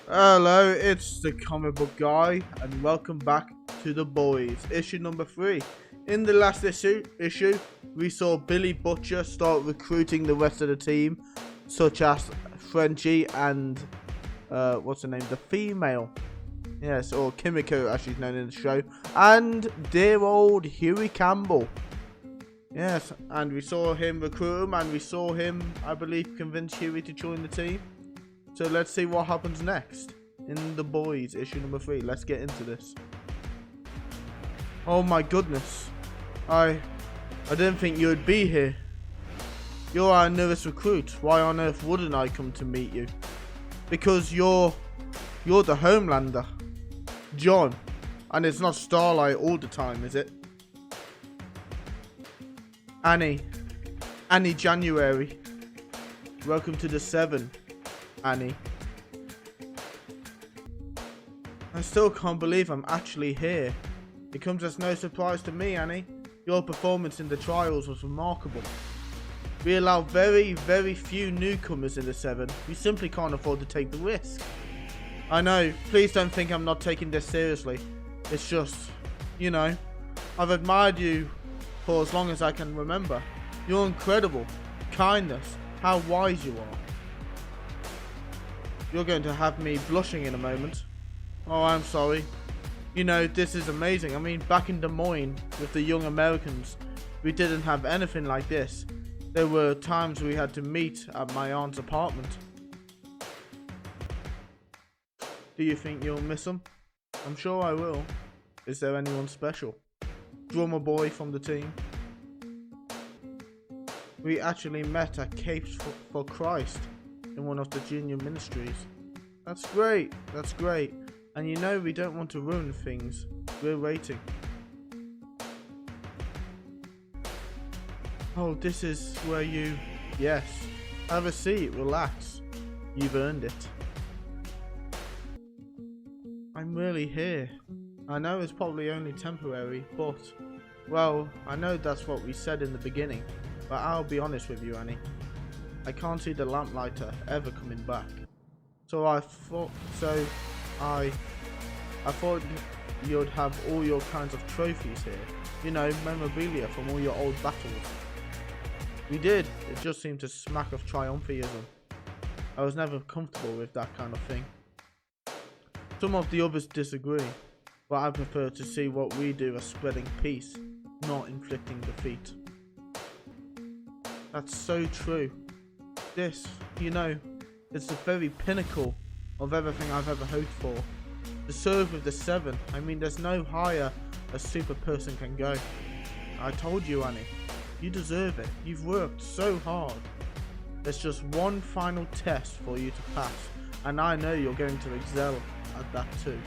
Hello, it's the comic book guy, and welcome back to The Boys, issue number 3. In the last issue, we saw Billy Butcher start recruiting the rest of the team, such as Frenchie and, what's her name, the female. Yes, or Kimiko as she's known in the show, and dear old Huey Campbell. Yes, and we saw him recruit him, and we saw him, I believe, convince Huey to join the team. So let's see what happens next in The Boys, issue number 3. Let's get into this. Oh my goodness. I didn't think you would be here. You're our newest recruit. Why on earth wouldn't I come to meet you? Because you're the Homelander, John. And it's not Starlight all the time, is it? Annie January. Welcome to the 7. Annie. I still can't believe I'm actually here. It comes as no surprise to me, Annie. Your performance in the trials was remarkable. We allow very, very few newcomers in the 7. We simply can't afford to take the risk. I know, please don't think I'm not taking this seriously. It's just, you know, I've admired you for as long as I can remember. You're incredible. Kindness. How wise you are. You're going to have me blushing in a moment. Oh, I'm sorry. You know, this is amazing. I mean, back in Des Moines with the young Americans, we didn't have anything like this. There were times we had to meet at my aunt's apartment. Do you think you'll miss them? I'm sure I will. Is there anyone special? Drummer boy from the team. We actually met at Capes for Christ in one of the junior ministries. That's great, that's great. And you know we don't want to ruin things. We're waiting. Oh, this is where you... Yes. Have a seat, relax. You've earned it. I'm really here. I know it's probably only temporary, but... Well, I know that's what we said in the beginning. But I'll be honest with you, Annie. I can't see the lamplighter ever coming back. So I thought you'd have all your kinds of trophies here. You know, memorabilia from all your old battles. We did. It just seemed to smack of triumphalism. I was never comfortable with that kind of thing. Some of the others disagree, but I prefer to see what we do as spreading peace, not inflicting defeat. That's so true. This, you know, is the very pinnacle of everything I've ever hoped for. To serve with the 7, I mean there's no higher a super person can go. I told you, Annie, you deserve it. You've worked so hard. There's just one final test for you to pass, and I know you're going to excel at that too.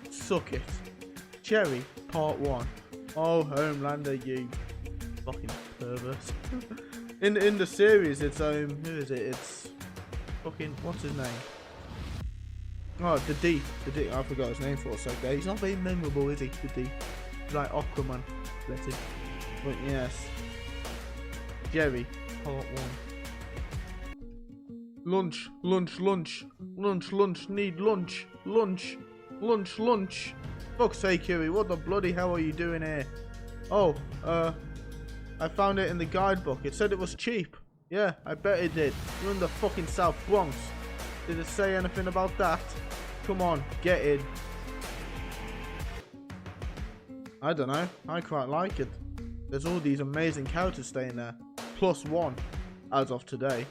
Suck it. Cherry, part 1. Oh, Homelander, you fucking pervert. in the series, it's who is it? It's fucking what's his name? Oh, the D. I forgot his name for a second. He's not very memorable, is he? The D. He's like Aquaman. Bless him. But yes, Jerry, part 1. Lunch. Need lunch. Fuck's sake, Huey, what the bloody hell are you doing here? Oh, I found it in the guidebook. It said it was cheap. Yeah, I bet it did. You're in the fucking South Bronx. Did it say anything about that? Come on, get in. I don't know. I quite like it. There's all these amazing characters staying there. +1 as of today.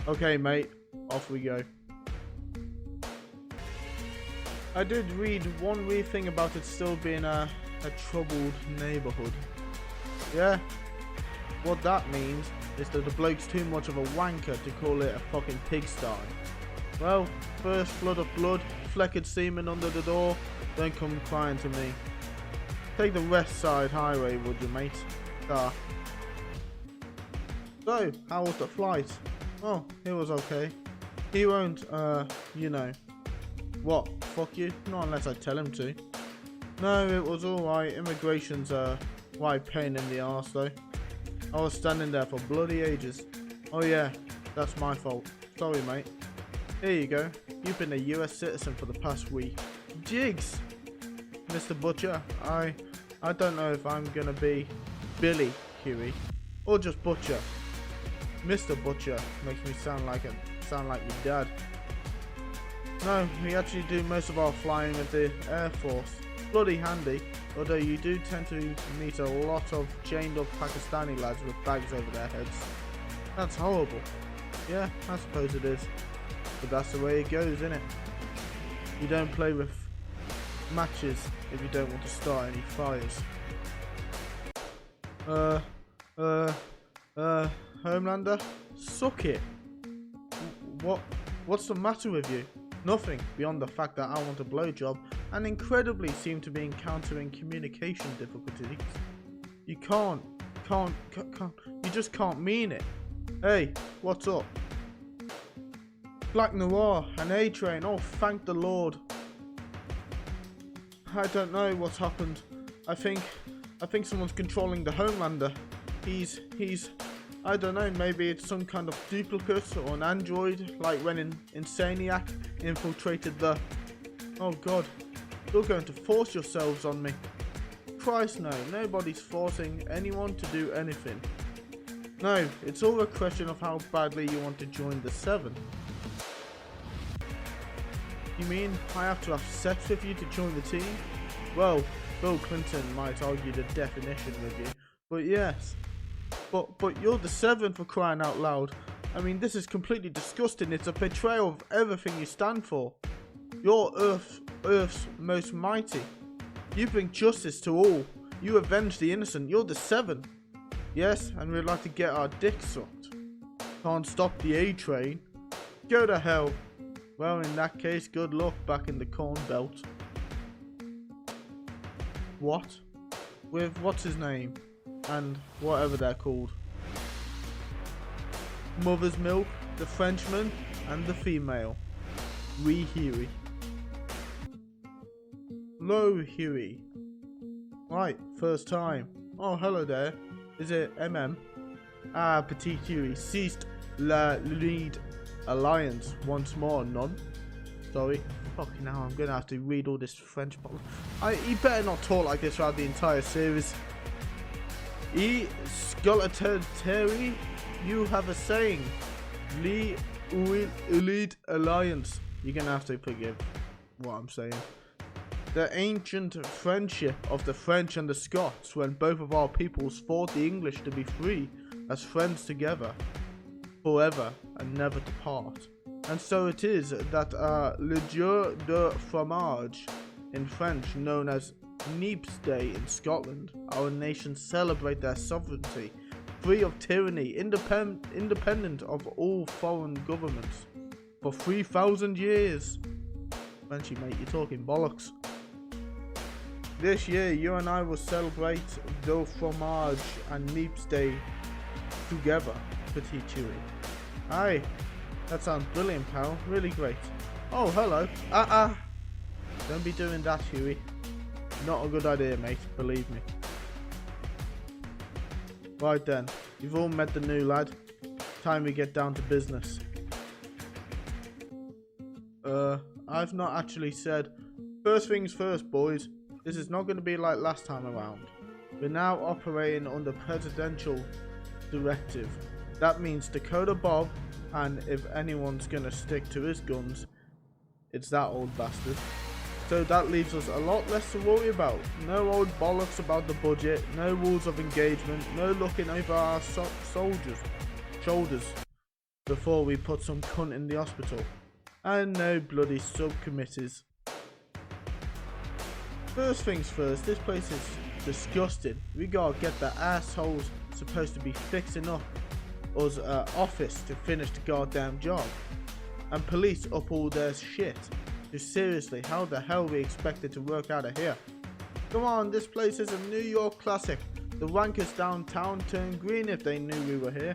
Okay, mate. Off we go. I did read one weird thing about it still being a troubled neighborhood. Yeah. What that means is that the bloke's too much of a wanker to call it a fucking pigsty. Well, first flood of blood, flecked semen under the door, don't come crying to me. Take the West Side Highway, would you, mate? Ah. So, how was the flight? Oh, it was okay. He won't, you know. What? Fuck you? Not unless I tell him to. No, it was alright. Immigration's a right pain in the arse though. I was standing there for bloody ages. Oh yeah, that's my fault. Sorry, mate. Here you go. You've been a US citizen for the past week. Jigs! Mr. Butcher, I don't know if I'm gonna be Billy, Huey, or just Butcher. Mr. Butcher makes me sound like your dad. No, we actually do most of our flying with the Air Force. Bloody handy, although you do tend to meet a lot of chained up Pakistani lads with bags over their heads. That's horrible. Yeah, I suppose it is. But that's the way it goes, isn't it? You don't play with matches if you don't want to start any fires. Homelander? Suck it. What's the matter with you? Nothing, beyond the fact that I want a blowjob and incredibly seem to be encountering communication difficulties. You you just can't mean it. Hey, what's up? Black Noir, an A-Train, oh thank the Lord. I don't know what's happened. I think someone's controlling the Homelander. He's I don't know, maybe it's some kind of duplicate or an android, like when Insaniac infiltrated the... Oh god, you're going to force yourselves on me. Christ no, nobody's forcing anyone to do anything. No, it's all a question of how badly you want to join the Seven. You mean I have to have sex with you to join the team? Well, Bill Clinton might argue the definition with you, but yes. But you're the Seven, for crying out loud. I mean, this is completely disgusting. It's a betrayal of everything you stand for. You're Earth's most mighty. You bring justice to all. You avenge the innocent. You're the Seven. Yes, and we'd like to get our dicks sucked. Can't stop the A-Train. Go to hell. Well, in that case, good luck back in the corn belt. What? With what's his name? And whatever they're called. Mother's Milk, the Frenchman, and the female. Wee Huey. Hello, Huey. Right, first time. Oh, hello there. Is it MM? Ah, Petit Huey. Ceased la lead alliance once more, none. Sorry. Fucking hell, I'm gonna have to read all this French. You better not talk like this throughout the entire series. Skeletary, you have a saying. Lead alliance. You're gonna have to forgive what I'm saying. The ancient friendship of the French and the Scots, when both of our peoples fought the English to be free as friends together, forever and never to part. And so it is that le jour de fromage in French, known as Neep's Day in Scotland, our nations celebrate their sovereignty, free of tyranny, independent of all foreign governments, for 3,000 years. Frenchy mate, you're talking bollocks. This year, you and I will celebrate the fromage and Neep's Day together, Petit Huey. Aye, that sounds brilliant, pal. Really great. Oh, hello. Don't be doing that, Huey. Not a good idea, mate, believe me. Right then, you've all met the new lad. Time we get down to business. I've not actually said. First things first, boys. This is not going to be like last time around. We're now operating under presidential directive. That means Dakota Bob, and if anyone's going to stick to his guns, it's that old bastard. So that leaves us a lot less to worry about. No old bollocks about the budget, no rules of engagement, no looking over our shoulders before we put some cunt in the hospital, and no bloody subcommittees. First things first, this place is disgusting. We gotta get the assholes supposed to be fixing up us office to finish the goddamn job, and police up all their shit. Just seriously, how the hell we expected to work out of here? Come on, this place is a New York classic. The wankers downtown turn green if they knew we were here.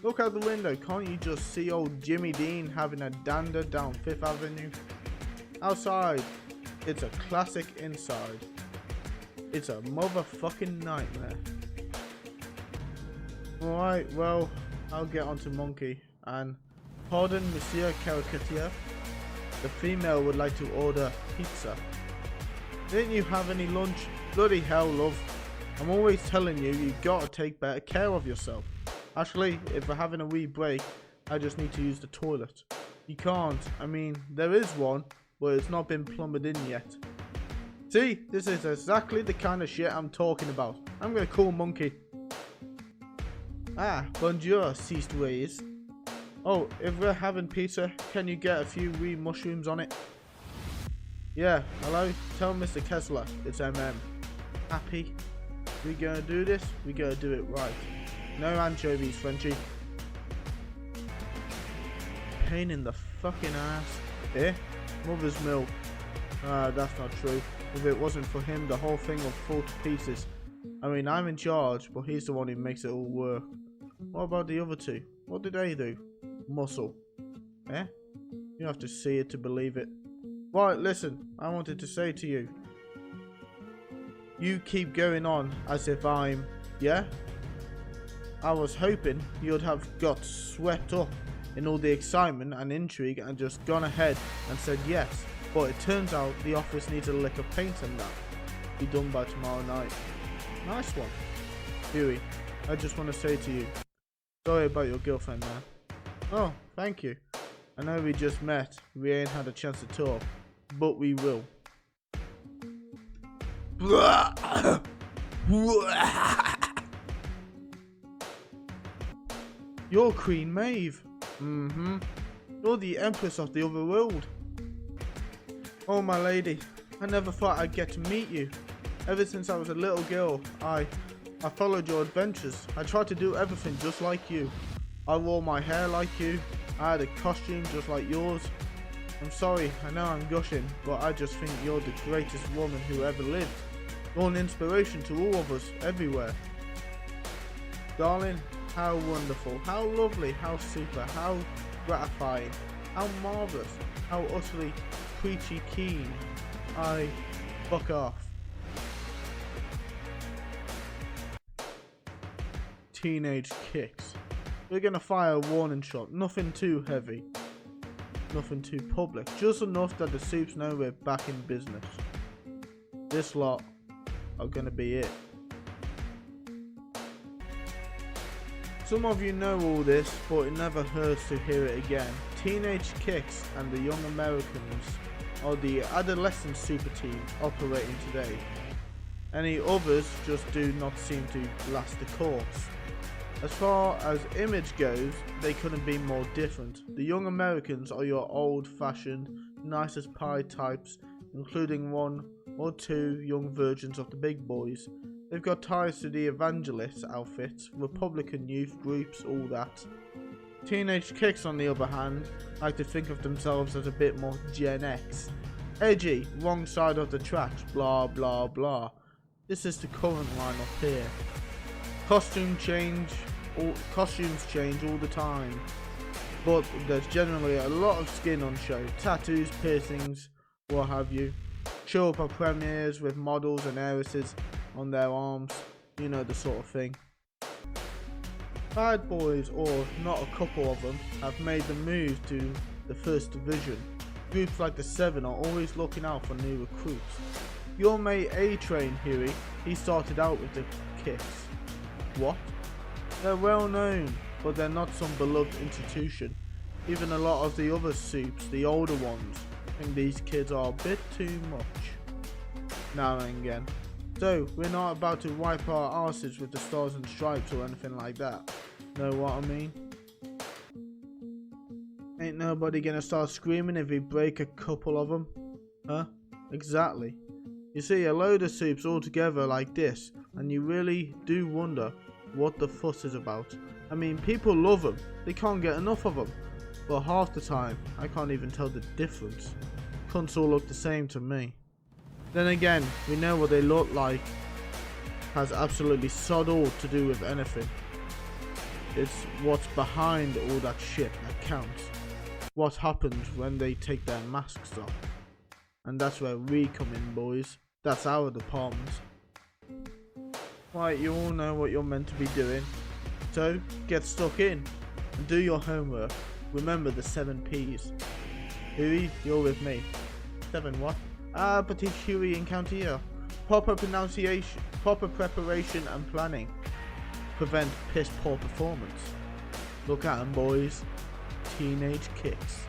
Look out the window, can't you just see old Jimmy Dean having a dander down 5th Avenue? Outside, it's a classic. Inside, it's a motherfucking nightmare. Alright, well, I'll get onto Monkey, and Pardon, Monsieur Caricature. The female would like to order pizza. Didn't you have any lunch? Bloody hell, love. I'm always telling you, you gotta take better care of yourself. Actually, if we're having a wee break, I just need to use the toilet. You can't. I mean, there is one, but it's not been plumbed in yet. See, this is exactly the kind of shit I'm talking about. I'm gonna call Monkey. Ah, bonjour, ceased ways. Oh, if we're having pizza, can you get a few wee mushrooms on it? Yeah, hello? Tell Mr. Kessler it's MM. Happy? We gonna do this? We gotta do it right. No anchovies, Frenchie. Pain in the fucking ass. Eh? Mother's milk. Ah, that's not true. If it wasn't for him, the whole thing would fall to pieces. I mean, I'm in charge, but he's the one who makes it all work. What about the other two? What did they do? Muscle. Eh? You have to see it to believe it. Right, listen, I wanted to say to you. You keep going on as if I'm... Yeah? I was hoping you'd have got swept up in all the excitement and intrigue and just gone ahead and said yes. But it turns out the office needs a lick of paint and that. Be done by tomorrow night. Nice one. Huey, I just want to say to you, sorry about your girlfriend, man. Oh, thank you. I know we just met, we ain't had a chance to talk, but we will. You're Queen Maeve. You're the Empress of the other world. Oh my lady, I never thought I'd get to meet you. Ever since I was a little girl, I followed your adventures. I tried to do everything just like you. I wore my hair like you. I had a costume just like yours. I'm sorry, I know I'm gushing, but I just think you're the greatest woman who ever lived. You're an inspiration to all of us, everywhere. Darling, how wonderful, how lovely, how super, how gratifying, how marvellous, how utterly preachy keen. Fuck off. Teenage kicks. We're gonna fire a warning shot, nothing too heavy, nothing too public, just enough that the soups know we're back in business. This lot are gonna be it. Some of you know all this, but it never hurts to hear it again. Teenage Kicks and the Young Americans are the adolescent super team operating today. Any others just do not seem to last the course. As far as image goes, they couldn't be more different. The Young Americans are your old-fashioned, nicest pie types, including one or two young virgins of the big boys. They've got ties to the evangelist outfits, Republican youth groups, all that. Teenage Kicks, on the other hand, like to think of themselves as a bit more Gen X. Edgy, wrong side of the tracks, blah blah blah. This is the current lineup here. Costumes change all the time, but there's generally a lot of skin on show. Tattoos, piercings, what have you. Show up at premieres with models and heiresses on their arms, you know, the sort of thing. Bad boys, or not a couple of them, have made the move to the First Division. Groups like the Seven are always looking out for new recruits. Your mate A-Train, Huey, he started out with the Kicks. What? They're well known, but they're not some beloved institution. Even a lot of the other soups, the older ones, think these kids are a bit too much. Now and again. So, we're not about to wipe our asses with the stars and stripes or anything like that. Know what I mean? Ain't nobody gonna start screaming if we break a couple of them. Huh? Exactly. You see, a load of soups all together like this, and you really do wonder what the fuss is about. I mean, people love them. They can't get enough of them. But half the time, I can't even tell the difference. Cunts all look the same to me. Then again, we know what they look like has absolutely sod all to do with anything. It's what's behind all that shit that counts. What happens when they take their masks off. And that's where we come in, boys. That's our department. Right, you all know what you're meant to be doing. So, get stuck in and do your homework. Remember the 7 P's. Huey, you're with me. 7 what? Petit Huey encounter here. Proper pronunciation, proper preparation and planning. Prevent piss poor performance. Look at 'em, boys. Teenage kicks.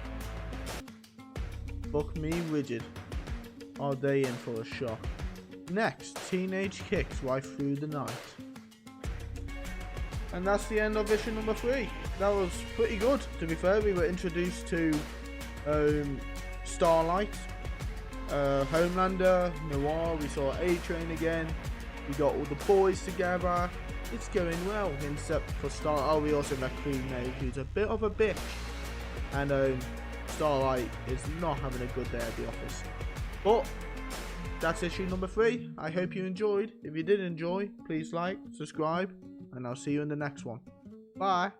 Fuck me rigid. Are they in for a shock? Next, teenage kicks right through the night. And that's the end of issue number 3. That was pretty good, to be fair. We were introduced to Starlight, Homelander, Noir. We saw A-Train again. We got all the boys together. It's going well, except for Starlight. Oh, we also met Queen Maeve, who's a bit of a bitch. And Starlight is not having a good day at the office. But that's issue number 3. I hope you enjoyed. If you did enjoy, please like, subscribe, and I'll see you in the next one. Bye.